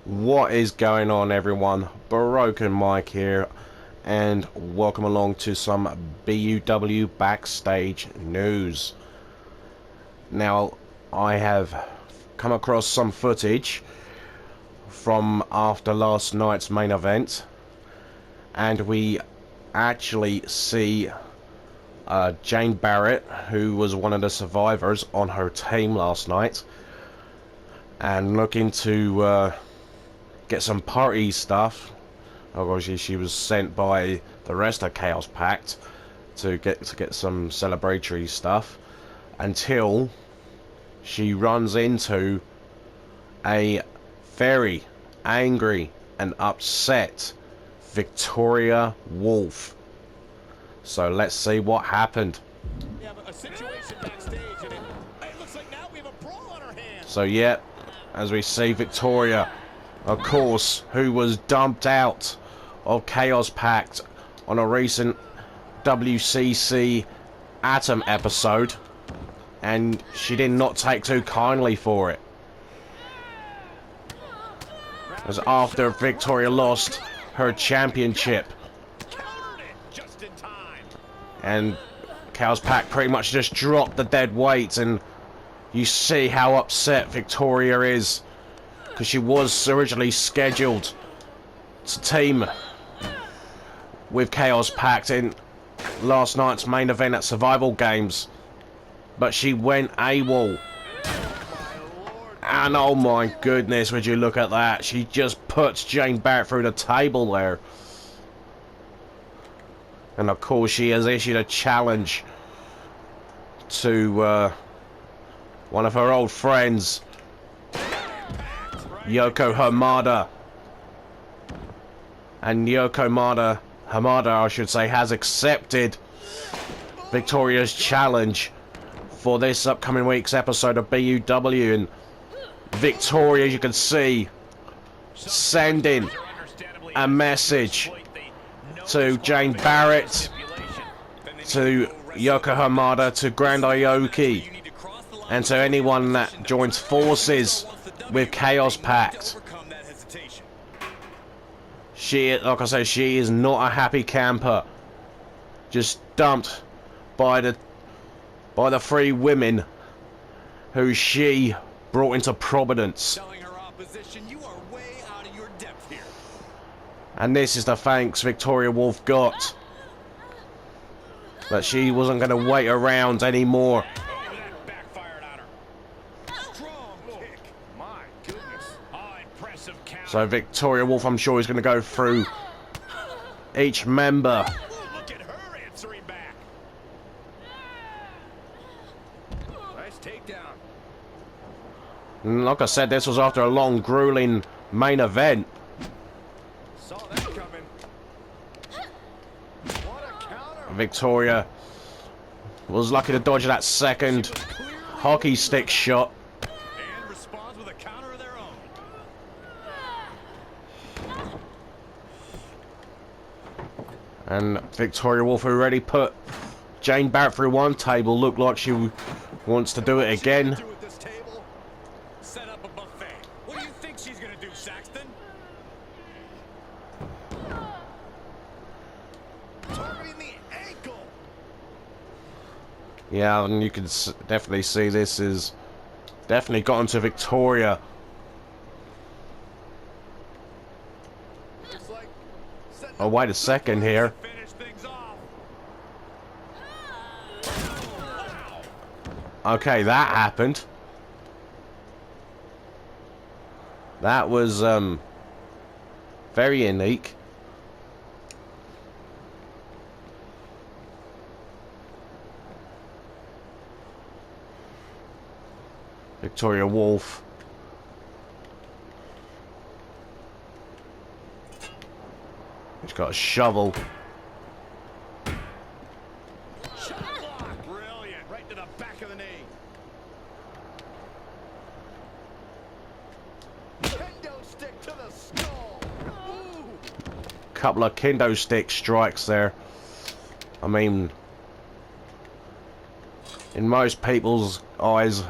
What is going on, everyone? Broken Mike here, and welcome along to some BUW Backstage news. Now, I have come across some footage from after last night's main event, and we actually see Jane Barrett, who was one of the survivors on her team last night, and looking to get some party stuff. Obviously, she was sent by the rest of Chaos Pact to get some celebratory stuff, until she runs into a very angry and upset Victoria Wolfe. So let's see what happened. We have a situation backstage, and it looks like now we have a brawl on our hands. So yeah, as we see Victoria, of course, who was dumped out of Chaos Pact on a recent WCC Atom episode, and she did not take too kindly for it. As after Victoria lost her championship, and Chaos Pact pretty much just dropped the dead weight, and you see how upset Victoria is, because she was originally scheduled to team with Chaos Pact in last night's main event at Survival Games, but she went AWOL. And oh my goodness, would you look at that? She just puts Jane Barrett through the table there. And of course, she has issued a challenge to one of her old friends, Yoko Hamada. And Yoko Hamada, I should say, has accepted Victoria's challenge for this upcoming week's episode of BUW. And Victoria, as you can see, sending a message to Jane Barrett, to Yoko Hamada, to Grand Aoki, and to anyone that joins forces with Chaos Pact. She, like I say, she is not a happy camper. Just dumped by the three women who she brought into prominence. And this is the thanks Victoria Wolfe got. But she wasn't going to wait around anymore. So Victoria Wolfe, I'm sure, is going to go through each member. Look at her answering back. Nice takedown. And like I said, this was after a long, grueling main event. Saw that coming. What a counter. Victoria was lucky to dodge that second hockey stick shot. And responds with a counter of their own. And Victoria Wolfe already put Jane Barrett through one table. Looked like she wants to do it again. Set up a buffet. What do you think she's gonna do, Saxton? Targeting the ankle. Yeah, and you can definitely see this is definitely gotten to Victoria. Oh, wait a second here. Okay, that happened. That was very unique. Victoria Wolfe. She's got a shovel. Shot block. Brilliant. Right to the back of the knee. Kendo stick to the skull. Ooh. Couple of kendo stick strikes there. I mean, in most people's eyes,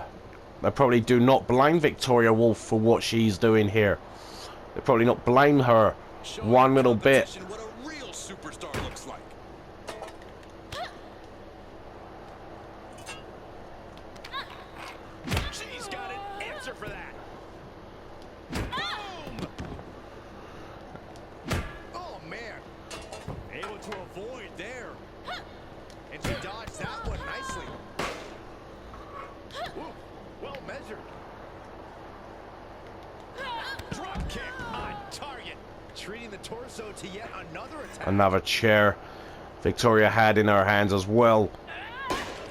they probably do not blame Victoria Wolfe for what she's doing here. They probably not blame her one little bit. What a real superstar looks like. She's got an answer for that. Boom! Oh man, able to avoid there, and she dodged that one nicely. Ooh, well measured. Drop kick on target, treating the torso to yet another attack. Another chair Victoria had in her hands as well.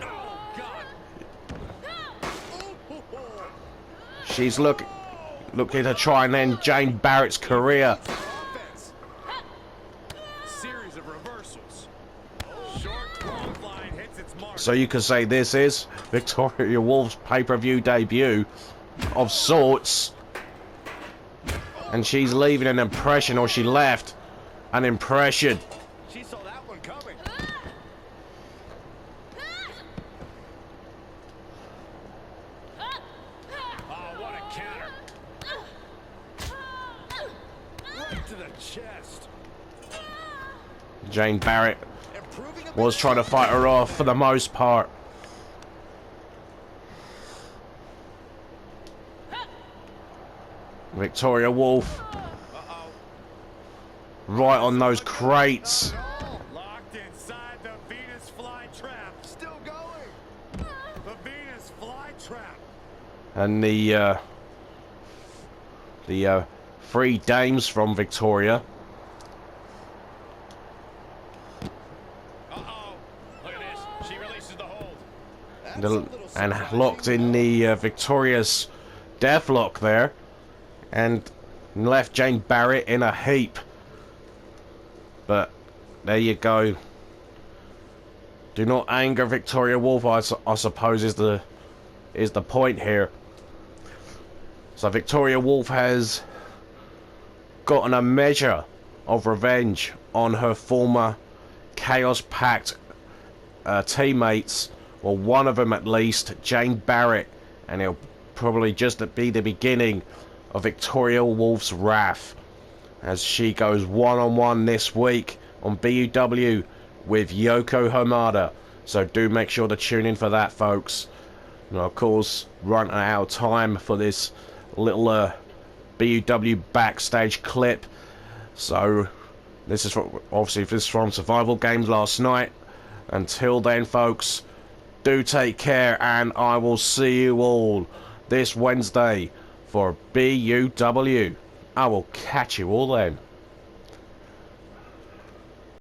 Oh God! She's looking to try and end Jane Barrett's career. Offense. Series of reversals. Short clothesline hits its mark. So you could say this is Victoria Wolfe's pay-per-view debut of sorts. And she's leaving an impression, or she left an impression. She saw that one coming. Oh, what a counter. Right to the chest. Jane Barrett Improving a bit. was trying to fight her off for the most part. Victoria Wolfe Uh-oh. right on those crates. Locked inside the Venus flytrap. Still going. The Venus flytrap. And the three dames from Victoria Uh-oh. Look at this. She releases the hold. and locked in the Victoria's deathlock there, and left Jane Barrett in a heap. But there you go. Do not anger Victoria Wolfe, I suppose is the point here. So Victoria Wolfe has gotten a measure of revenge on her former Chaos Pact teammates, well, one of them at least, Jane Barrett, and it'll probably just be the beginning of Victoria Wolfe's wrath as she goes one-on-one this week on BUW with Yoko Hamada. So do make sure to tune in for that, folks. And of course, running out of time for this little BUW backstage clip. So this is obviously this is from Survival Games last night. Until then, folks, do take care, and I will see you all this Wednesday for BUW. I will catch you all then.